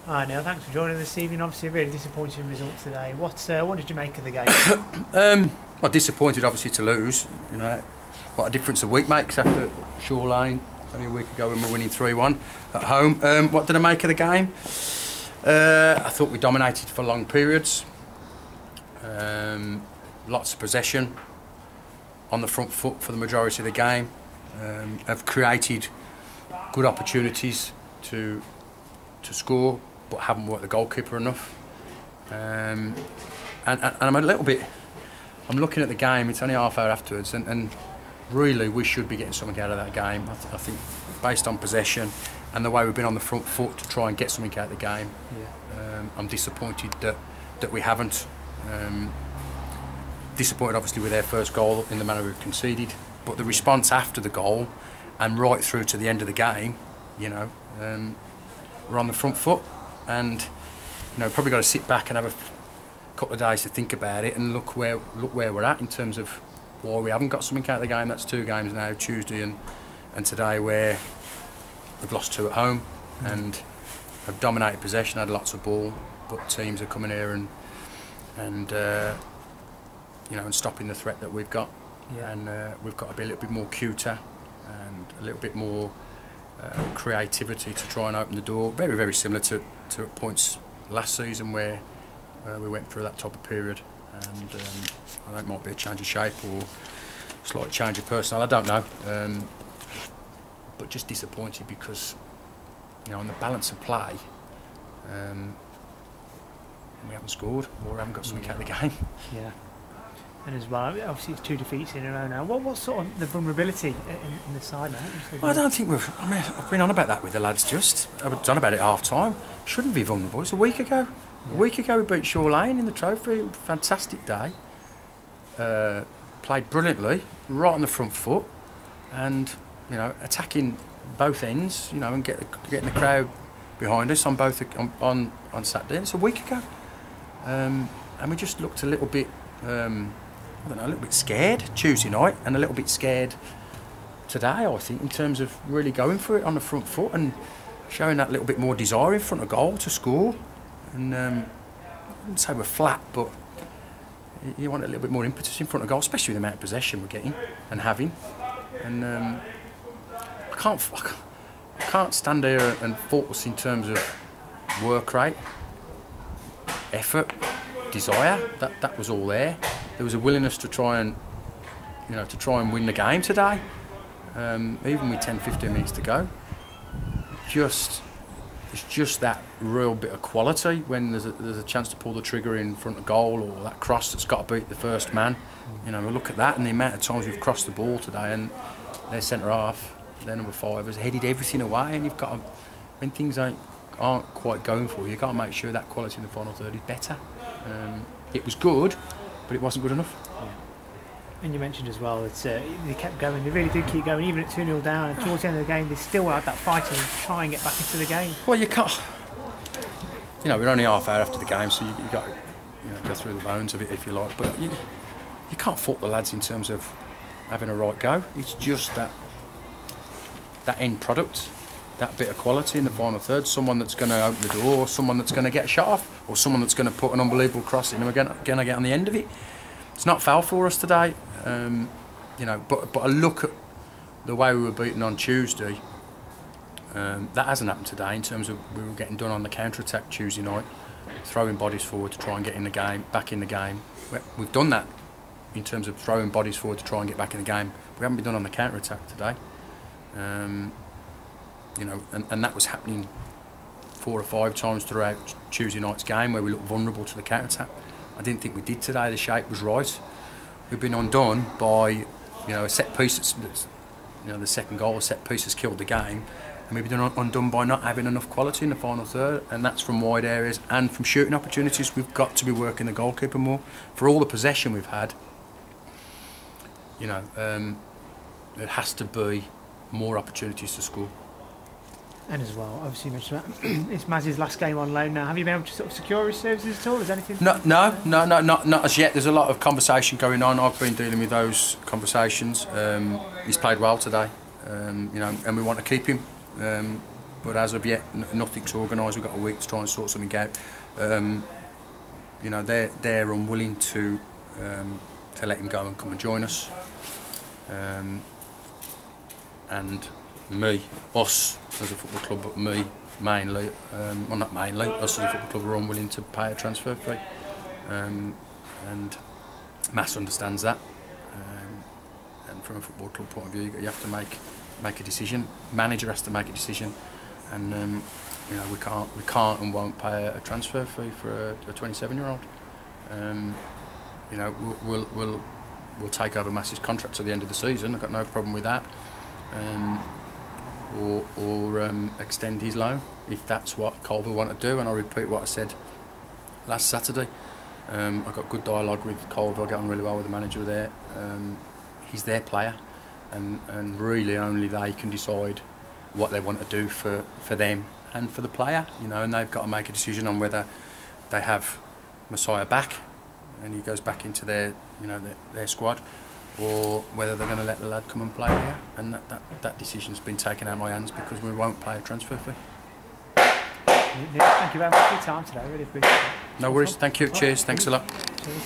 Hi Neil, thanks for joining this evening. Obviously a really disappointing result today. What did you make of the game? Well, disappointed obviously to lose. You know, what a difference a week makes after Shoreline only a week ago when we were winning 3-1 at home. What did I make of the game? I thought we dominated for long periods. Lots of possession on the front foot for the majority of the game. Have created good opportunities to score, but haven't worked the goalkeeper enough. And I'm a little bit. I'm looking at the game. It's only half hour afterwards, and really we should be getting something out of that game. I think based on possession and the way we've been on the front foot to try and get something out of the game. Yeah. I'm disappointed that we haven't. Disappointed obviously with their first goal in the manner we've conceded, but the response after the goal and right through to the end of the game, you know, we're on the front foot, and you know, probably got to sit back and have a couple of days to think about it and look where we're at in terms of why we haven't got something out of the game. That's 2 games now, Tuesday and today, where we've lost 2 at home and have dominated possession, had lots of ball, but teams are coming here and you know, and stopping the threat that we've got. Yeah. And we've got to be a little bit more cuter and a little bit more creativity to try and open the door. Very, very similar to points last season where we went through that type of period. And I think it might be a change of shape or a slight change of personnel, I don't know. But just disappointed because, you know, on the balance of play, we haven't scored or haven't got something out of the game. Yeah. And as well, obviously it's 2 defeats in a row now. What sort of the vulnerability in the side now? Well, I don't think I've been on about that with the lads just. I've done about it at half time. Shouldn't be vulnerable. It's a week ago. Yeah. A week ago we beat Shoreline in the trophy. Fantastic day. Played brilliantly, right on the front foot, and you know, attacking both ends. You know, and getting the crowd behind us on both on Saturday. It's a week ago, and we just looked a little bit. I don't know, a little bit scared Tuesday night and a little bit scared today, I think, in terms of really going for it on the front foot and showing that little bit more desire in front of goal to score. And I wouldn't say we're flat, but you want a little bit more impetus in front of goal, especially with the amount of possession we're getting and having. And I can't stand here and fault us in terms of work rate, effort, desire. That was all there. There was a willingness to try and, you know, win the game today, even with 10-15 minutes to go. It's just that real bit of quality when there's a chance to pull the trigger in front of goal, or that cross that's got to beat the first man. You know, we look at that and the amount of times we've crossed the ball today, and their centre half, their number 5, has headed everything away. And you've got to, when things aren't quite going for you, you've got to make sure that quality in the final third is better. It was good, but it wasn't good enough. Yeah. And you mentioned as well that they kept going. They really did keep going, even at 2-0 down. And towards the end of the game, they still had that fight to try and get back into the game. Well, you can't. You know, we're only half hour after the game, so you got to, you know, go through the bones of it if you like. But you can't fault the lads in terms of having a right go. It's just that end product, that bit of quality in the final third. Someone that's going to open the door, someone that's going to get a shot off, or someone that's going to put an unbelievable cross in and we're going to get on the end of it. It's not foul for us today, you know. But I look at the way we were beaten on Tuesday. That hasn't happened today in terms of we were getting done on the counter attack Tuesday night, throwing bodies forward to try and get in the game, back in the game. We've done that in terms of throwing bodies forward to try and get back in the game. We haven't been done on the counter attack today. You know, and that was happening 4 or 5 times throughout Tuesday night's game where we looked vulnerable to the counter-attack. I didn't think we did today. The shape was right. We've been undone by, you know, a set piece that's you know, the second goal, a set piece has killed the game, and we've been undone by not having enough quality in the final third, and that's from wide areas and from shooting opportunities. We've got to be working the goalkeeper more. For all the possession we've had, you know, there has to be more opportunities to score. And as well, obviously you mentioned that it's Maz's last game on loan now. Have you been able to sort of secure his services at all? Is anything? No, not as yet. There's a lot of conversation going on. I've been dealing with those conversations. He's played well today, you know, and we want to keep him. You but as of yet, nothing's organised. We've got a week to try and sort something out. You know, they're unwilling to let him go and come and join us. And us as a football club, but me mainly, well not mainly, us as a football club are unwilling to pay a transfer fee. And Mass understands that. And from a football club point of view, you have to make a decision. Manager has to make a decision, and you know, we can't and won't pay a transfer fee for a 27-year-old. You know, we'll take over Mass's contract to the end of the season. I've got no problem with that. Or extend his loan if that's what Colville want to do. And I'll repeat what I said last Saturday. I've got good dialogue with Colville. I get on really well with the manager there. He's their player, and really only they can decide what they want to do for them and for the player. You know, and they've got to make a decision on whether they have Messiah back and he goes back into their squad, or whether they're going to let the lad come and play here. And that decision's been taken out of my hands because we won't pay a transfer fee. Thank you very much for your time today. I really appreciate it. No worries. Thank you. Cheers. Thanks a lot. Cheers.